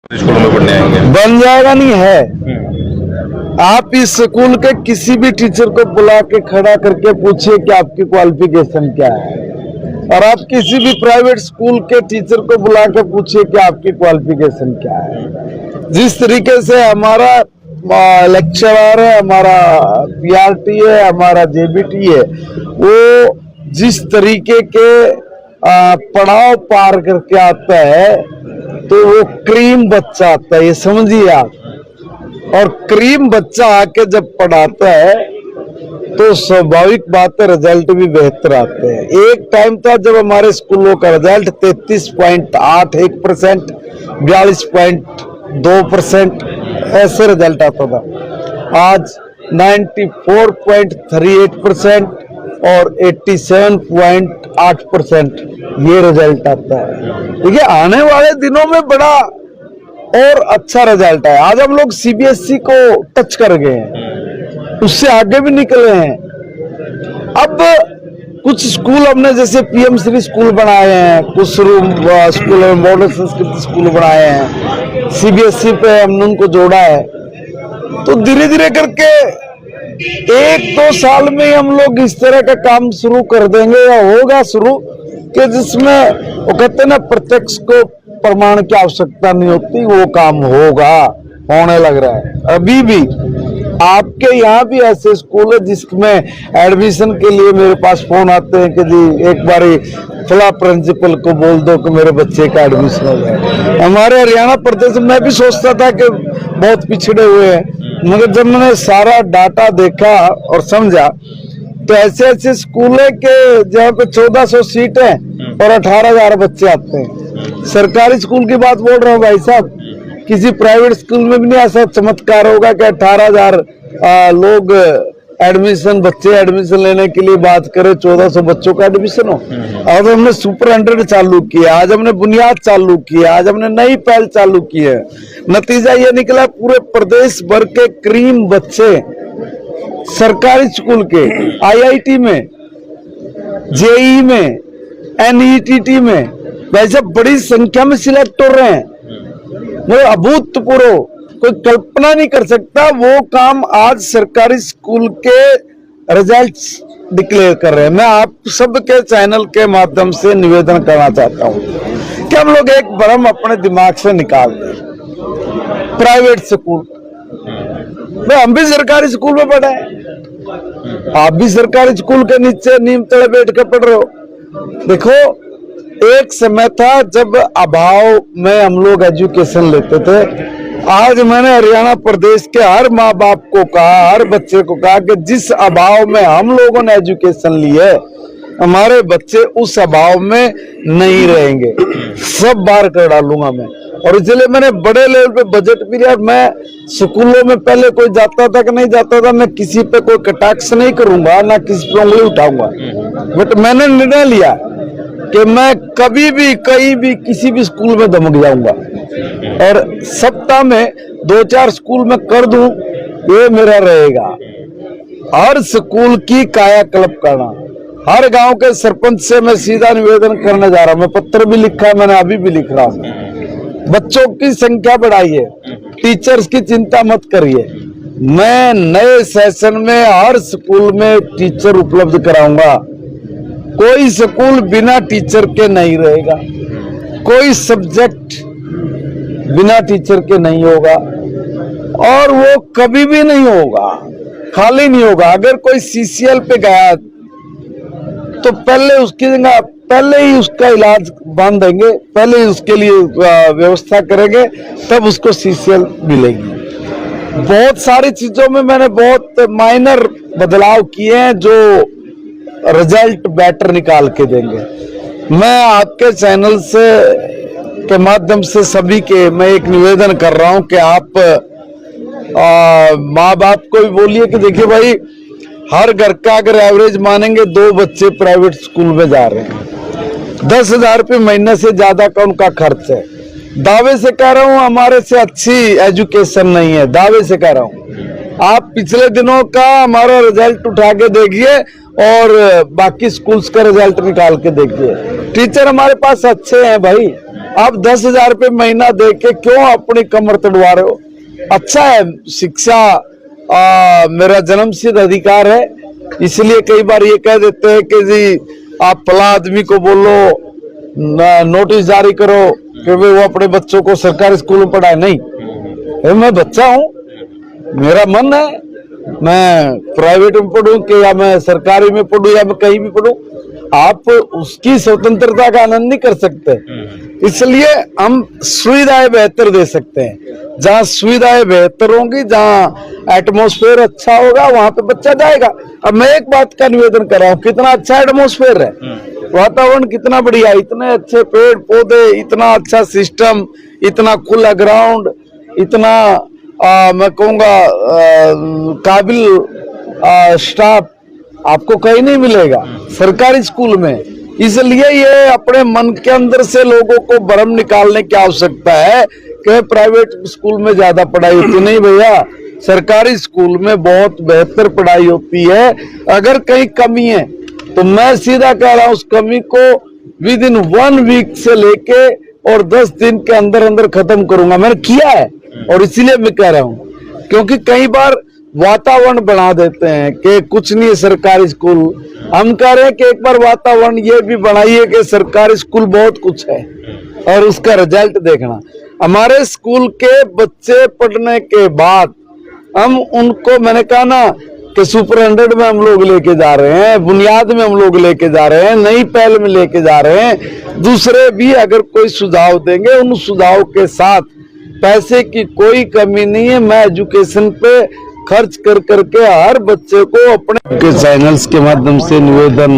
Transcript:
स्कूलों में पढ़ने आएंगे? बन जाएगा नहीं है। आप इस स्कूल के किसी भी टीचर को बुला के खड़ा करके पूछिए कि आपकी क्वालिफिकेशन क्या है, और आप किसी भी प्राइवेट स्कूल के टीचर को बुला के पूछिए कि आपकी क्वालिफिकेशन क्या है। जिस तरीके से हमारा लेक्चरर है, हमारा पीआरटी है, हमारा जेबीटी है, वो जिस तरीके के पड़ाव पार करके आता है तो वो क्रीम बच्चा आता है, ये समझिए आप। और क्रीम बच्चा आके जब पढ़ाता है तो स्वाभाविक बात है रिजल्ट भी बेहतर आते हैं। एक टाइम था जब हमारे स्कूलों का रिजल्ट 33.81%, 42.2% ऐसे रिजल्ट आता था। आज 94.38% और 87.8% ये रिजल्ट आता है। देखिए आने वाले दिनों में बड़ा और अच्छा रिजल्ट है। आज हम लोग सीबीएसई को टच कर गए हैं, उससे आगे भी निकले हैं। अब कुछ स्कूल हमने जैसे पीएम श्री स्कूल बनाए हैं, कुछ स्कूल मॉडल संस्कृत स्कूल बनाए हैं, सीबीएसई पे हमने उनको जोड़ा है। तो धीरे धीरे करके 1-2 साल में हम लोग इस तरह का काम शुरू कर देंगे, या होगा शुरू, कि जिसमें वो कहते हैं ना प्रत्यक्ष को प्रमाण की आवश्यकता नहीं होती, वो काम होगा, होने लग रहा है। अभी भी आपके यहाँ भी ऐसे स्कूल है जिसमें एडमिशन के लिए मेरे पास फोन आते हैं कि जी एक बारी फला प्रिंसिपल को बोल दो कि मेरे बच्चे का एडमिशन हो जाए। हमारे हरियाणा प्रदेश में भी सोचता था कि बहुत पिछड़े हुए हैं, मगर जब मैंने सारा डाटा देखा और समझा तो ऐसे ऐसे स्कूल है कि जहाँ पे 1400 सीट है और 18,000 बच्चे आते हैं। सरकारी स्कूल की बात बोल रहा हूँ भाई साहब, किसी प्राइवेट स्कूल में भी नहीं ऐसा चमत्कार होगा कि 18,000 लोग बच्चे एडमिशन लेने के लिए बात करें, 1400 बच्चों का एडमिशन हो। आज हमने सुपर 100 चालू किया, आज हमने बुनियाद चालू किया, आज हमने नई पहल चालू की है। नतीजा ये निकला पूरे प्रदेश भर के क्रीम बच्चे सरकारी स्कूल के आईआईटी में, जेई में, एनईटीटी में वैसे बड़ी संख्या में सिलेक्ट हो रहे हैं। वो अभूतपूर्व, कोई कल्पना नहीं कर सकता वो काम आज सरकारी स्कूल के रिजल्ट्स डिक्लेयर कर रहे हैं। मैं आप सबके चैनल के माध्यम से निवेदन करना चाहता हूं कि हम लोग एक भ्रम अपने दिमाग से निकाल दें। प्राइवेट स्कूल में हम भी सरकारी स्कूल में पढ़े हैं, आप भी सरकारी स्कूल के नीचे नीम तले बैठ के पढ़ रहे हो। देखो एक समय था जब अभाव में हम लोग एजुकेशन लेते थे। आज मैंने हरियाणा प्रदेश के हर माँ बाप को कहा, हर बच्चे को कहा कि जिस अभाव में हम लोगों ने एजुकेशन ली है, हमारे बच्चे उस अभाव में नहीं रहेंगे, सब बार कर डालूंगा मैं। और इसलिए मैंने बड़े लेवल पे बजट भी दिया। मैं स्कूलों में पहले कोई जाता था कि नहीं जाता था, मैं किसी पे कोई कटाक्ष नहीं करूंगा, ना किसी पे उंगली उठाऊंगा, बट मैंने निर्णय लिया कि मैं कभी भी कहीं भी किसी भी स्कूल में धमक जाऊंगा और सप्ताह में 2-4 स्कूल में कर दूं, ये मेरा रहेगा। हर स्कूल की कायाकल्प करना, हर गांव के सरपंच से मैं सीधा निवेदन करने जा रहा हूं। मैं पत्र भी लिखा है, मैंने अभी भी लिख रहा हूं। बच्चों की संख्या बढ़ाइए, टीचर्स की चिंता मत करिए। मैं नए सेशन में हर स्कूल में टीचर उपलब्ध कराऊंगा। कोई स्कूल बिना टीचर के नहीं रहेगा, कोई सब्जेक्ट बिना टीचर के नहीं होगा, और वो कभी भी नहीं होगा, खाली नहीं होगा। अगर कोई सीसीएल पे गया तो पहले उसकी जगह पहले ही उसका इलाज बांध देंगे, पहले ही उसके लिए व्यवस्था करेंगे, तब उसको सीसीएल मिलेगी। बहुत सारी चीजों में मैंने बहुत माइनर बदलाव किए हैं जो रिजल्ट बेटर निकाल के देंगे। मैं आपके चैनल से के माध्यम से सभी के मैं एक निवेदन कर रहा हूं कि आप माँ बाप को भी बोलिए कि देखिए भाई, हर घर का अगर एवरेज मानेंगे 2 बच्चे प्राइवेट स्कूल में जा रहे हैं, 10,000 रुपये महीने से ज्यादा का उनका खर्च है। दावे से कह रहा हूं हमारे से अच्छी एजुकेशन नहीं है, दावे से कह रहा हूं। आप पिछले दिनों का हमारा रिजल्ट उठा के देखिए और बाकी स्कूल्स का रिजल्ट निकाल के देखिए। टीचर हमारे पास अच्छे हैं भाई, आप 10,000 रुपये महीना दे के क्यों अपनी कमर तोड़वा रहे हो? अच्छा है, शिक्षा मेरा जन्मसिद्ध अधिकार है, इसलिए कई बार ये कह देते हैं कि जी आप फला आदमी को बोलो, नोटिस जारी करो कि वो अपने बच्चों को सरकारी स्कूल में पढ़ाए। नहीं, मैं बच्चा हूँ, मेरा मन है, मैं प्राइवेट में पढ़ूं कि या मैं सरकारी में पढ़ूं या मैं कहीं भी पढ़ूं, आप उसकी स्वतंत्रता का आनंद नहीं कर सकते। इसलिए हम सुविधाएं बेहतर दे सकते हैं। जहाँ सुविधाएं बेहतर होंगी, जहाँ एटमॉस्फेयर अच्छा होगा, वहां पे बच्चा जाएगा। अब मैं एक बात का निवेदन कर रहा हूँ, कितना अच्छा एटमॉस्फेयर है, वातावरण कितना बढ़िया, इतने अच्छे पेड़ पौधे, इतना अच्छा सिस्टम, इतना खुला ग्राउंड, इतना मैं कहूँगा काबिल स्टाफ आपको कहीं नहीं मिलेगा सरकारी स्कूल में। इसलिए ये अपने मन के अंदर से लोगों को भ्रम निकालने की आवश्यकता है कि प्राइवेट स्कूल में ज्यादा पढ़ाई होती नहीं। भैया, सरकारी स्कूल में बहुत बेहतर पढ़ाई होती है। अगर कहीं कमी है तो मैं सीधा कह रहा हूं, उस कमी को विद इन 1 वीक से लेके और 10 दिन के अंदर अंदर खत्म करूंगा। मैंने किया है और इसीलिए मैं कह रहा हूं, क्योंकि कई बार वातावरण बना देते हैं कि कुछ नहीं है सरकारी स्कूल। हम कह रहे हैं कि एक बार वातावरण ये भी बनाइए कि सरकारी स्कूल बहुत कुछ है और उसका रिजल्ट देखना। हमारे स्कूल के बच्चे पढ़ने के बाद हम उनको, मैंने कहा ना कि सुपर 100 में हम लोग लेके जा रहे हैं, बुनियाद में हम लोग लेके जा रहे हैं, नई पहल में लेके जा रहे हैं। दूसरे भी अगर कोई सुझाव देंगे, उन सुझाव के साथ पैसे की कोई कमी नहीं है। मैं एजुकेशन पे खर्च कर करके हर बच्चे को अपने के चैनल्स के माध्यम से निवेदन